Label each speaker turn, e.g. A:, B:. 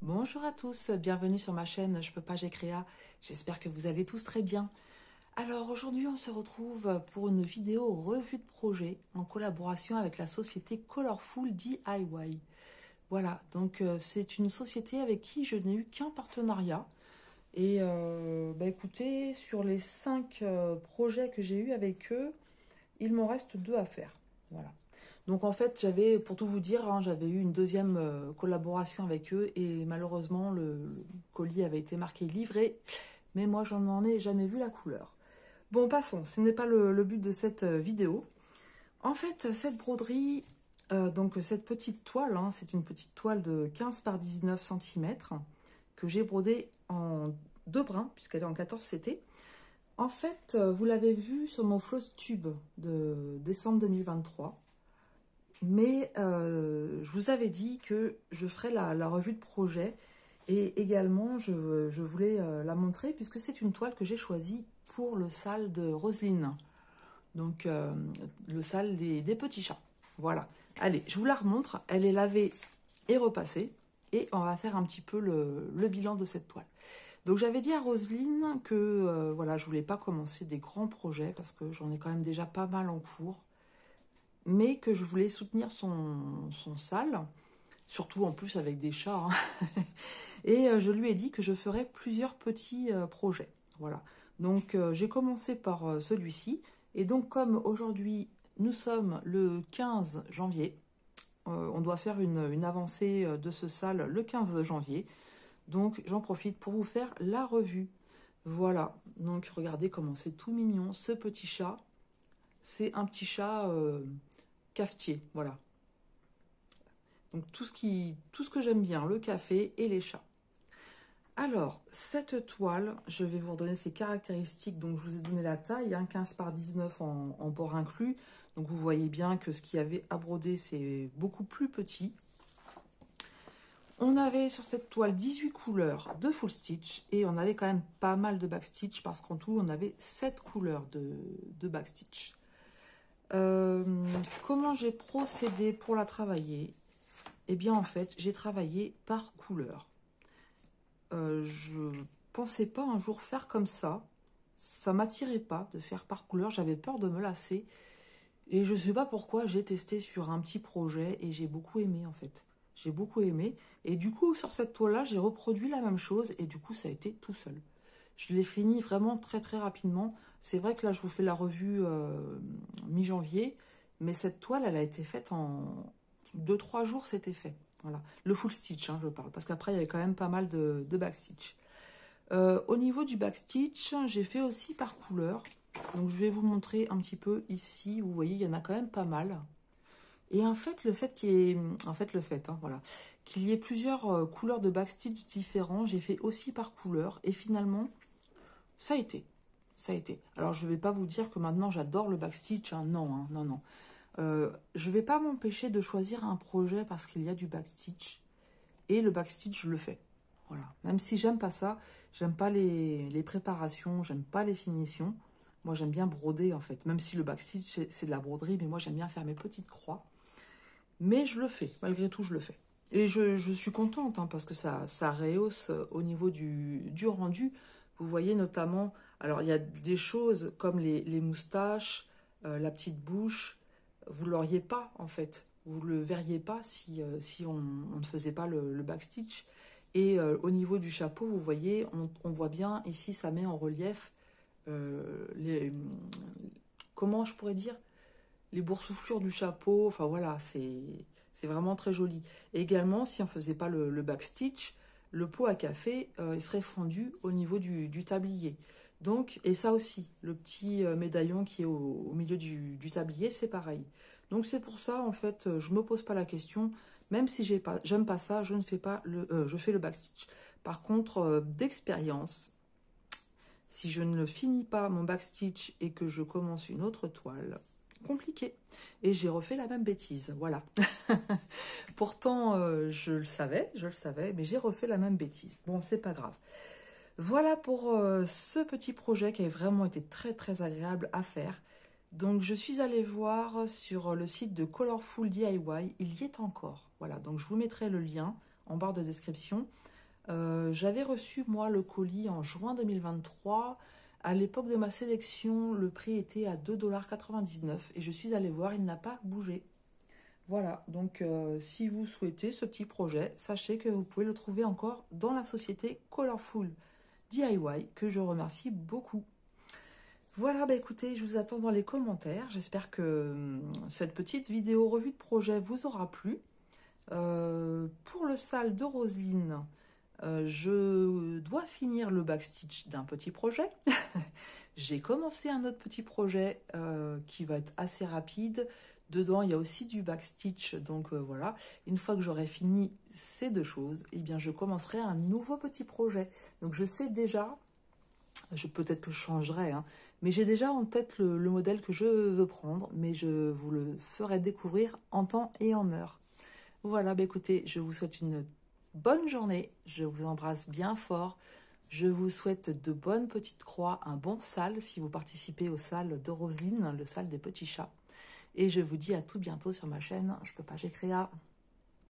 A: Bonjour à tous, bienvenue sur ma chaîne Je peux pas, j'ai créa. J'espère que vous allez tous très bien. Alors aujourd'hui on se retrouve pour une vidéo revue de projet en collaboration avec la société Colorful DIY. Voilà, donc c'est une société avec qui je n'ai eu qu'un partenariat. Et écoutez, sur les 5 projets que j'ai eu avec eux, il m'en reste 2 à faire. Voilà. Donc en fait, j'avais, pour tout vous dire, hein, j'avais eu une deuxième collaboration avec eux et malheureusement, le colis avait été marqué livré, mais moi, j'en en ai jamais vu la couleur. Bon, passons, ce n'est pas le but de cette vidéo. En fait, cette broderie, donc cette petite toile, hein, c'est une petite toile de 15 par 19 cm que j'ai brodée en 2 brins, puisqu'elle est en 14 CT. En fait, vous l'avez vu sur mon floss tube de décembre 2023. Mais je vous avais dit que je ferais la revue de projet et également je voulais la montrer puisque c'est une toile que j'ai choisie pour le sale de Roselyne. Donc le sale des petits chats. Voilà. Allez, je vous la remontre. Elle est lavée et repassée. Et on va faire un petit peu le bilan de cette toile. Donc j'avais dit à Roselyne que voilà, je voulais pas commencer des grands projets parce que j'en ai quand même déjà pas mal en cours, mais que je voulais soutenir son sale, surtout en plus avec des chats. Hein. Et je lui ai dit que je ferais plusieurs petits projets. Voilà. Donc j'ai commencé par celui-ci. Et donc comme aujourd'hui nous sommes le 15 janvier, on doit faire une avancée de ce sale le 15 janvier. Donc j'en profite pour vous faire la revue. Voilà. Donc regardez comment c'est tout mignon, ce petit chat. C'est un petit chat cafetier, voilà. Donc tout ce que j'aime bien, le café et les chats. Alors, cette toile, je vais vous redonner ses caractéristiques. Donc je vous ai donné la taille, hein, 15 par 19 en bord inclus. Donc vous voyez bien que ce qu'il y avait à broder, c'est beaucoup plus petit. On avait sur cette toile 18 couleurs de full stitch et on avait quand même pas mal de backstitch parce qu'en tout on avait 7 couleurs de backstitch. Comment j'ai procédé pour la travailler? Eh bien en fait j'ai travaillé par couleur. Je pensais pas un jour faire comme ça m'attirait pas de faire par couleur, j'avais peur de me lasser et je sais pas pourquoi j'ai testé sur un petit projet et j'ai beaucoup aimé en fait. J'ai beaucoup aimé et du coup sur cette toile là j'ai reproduit la même chose et du coup ça a été tout seul. Je l'ai fini vraiment très rapidement. C'est vrai que là je vous fais la revue mi-janvier, mais cette toile elle a été faite en 2-3 jours, c'était fait. Voilà, le full stitch, hein, je parle, parce qu'après il y avait quand même pas mal de backstitch. Au niveau du backstitch, j'ai fait aussi par couleur. Donc je vais vous montrer un petit peu ici. Vous voyez, il y en a quand même pas mal. Et en fait, le fait qu'il y ait, hein, voilà, qu'il y ait plusieurs couleurs de backstitch différents, j'ai fait aussi par couleur. Et finalement, ça a été. Ça a été. Alors, je ne vais pas vous dire que maintenant, j'adore le backstitch. Hein, non, hein, non, non. Je ne vais pas m'empêcher de choisir un projet parce qu'il y a du backstitch. Et le backstitch, je le fais. Voilà. Même si j'aime pas ça, j'aime pas les préparations, j'aime pas les finitions. Moi, j'aime bien broder, en fait. Même si le backstitch, c'est de la broderie, mais moi, j'aime bien faire mes petites croix. Mais je le fais. Malgré tout, je le fais. Et je suis contente, hein, parce que ça rehausse au niveau du rendu. Vous voyez notamment, alors il y a des choses comme les moustaches, la petite bouche, vous l'auriez pas en fait. Vous le verriez pas si on ne faisait pas le backstitch. Et au niveau du chapeau, vous voyez, on voit bien, ici ça met en relief comment je pourrais dire, les boursouflures du chapeau, enfin voilà, c'est vraiment très joli. Et également, si on faisait pas le backstitch, le pot à café, il serait fendu au niveau du tablier. Donc, et ça aussi, le petit médaillon qui est au milieu du tablier, c'est pareil. Donc c'est pour ça, en fait, je me pose pas la question, même si j'aime pas ça, je ne fais pas je fais le backstitch. Par contre, d'expérience, si je ne finis pas mon backstitch et que je commence une autre toile, compliqué. Et j'ai refait la même bêtise, voilà. Pourtant, je le savais, mais j'ai refait la même bêtise. Bon, c'est pas grave. Voilà pour ce petit projet qui a vraiment été très agréable à faire. Donc, je suis allée voir sur le site de Colorful DIY, il y est encore. Voilà, donc je vous mettrai le lien en barre de description. J'avais reçu, moi, le colis en juin 2023. À l'époque de ma sélection, le prix était à 2,99 $ et je suis allée voir, il n'a pas bougé. Voilà, donc si vous souhaitez ce petit projet, sachez que vous pouvez le trouver encore dans la société Colorful DIY, que je remercie beaucoup. Voilà, bah écoutez, je vous attends dans les commentaires. J'espère que cette petite vidéo revue de projet vous aura plu. Pour le sale de Roselyne, je dois finir le backstitch d'un petit projet. J'ai commencé un autre petit projet qui va être assez rapide. Dedans, il y a aussi du backstitch. Donc voilà, une fois que j'aurai fini ces deux choses, eh bien, je commencerai un nouveau petit projet. Donc je sais déjà, peut-être que je changerai, hein, mais j'ai déjà en tête le modèle que je veux prendre, mais je vous le ferai découvrir en temps et en heure. Voilà, bah écoutez, je vous souhaite une bonne journée, je vous embrasse bien fort, je vous souhaite de bonnes petites croix, un bon sale si vous participez au sale de Roselyne, le sale des petits chats. Et je vous dis à tout bientôt sur ma chaîne Je peux pas, j'ai créa.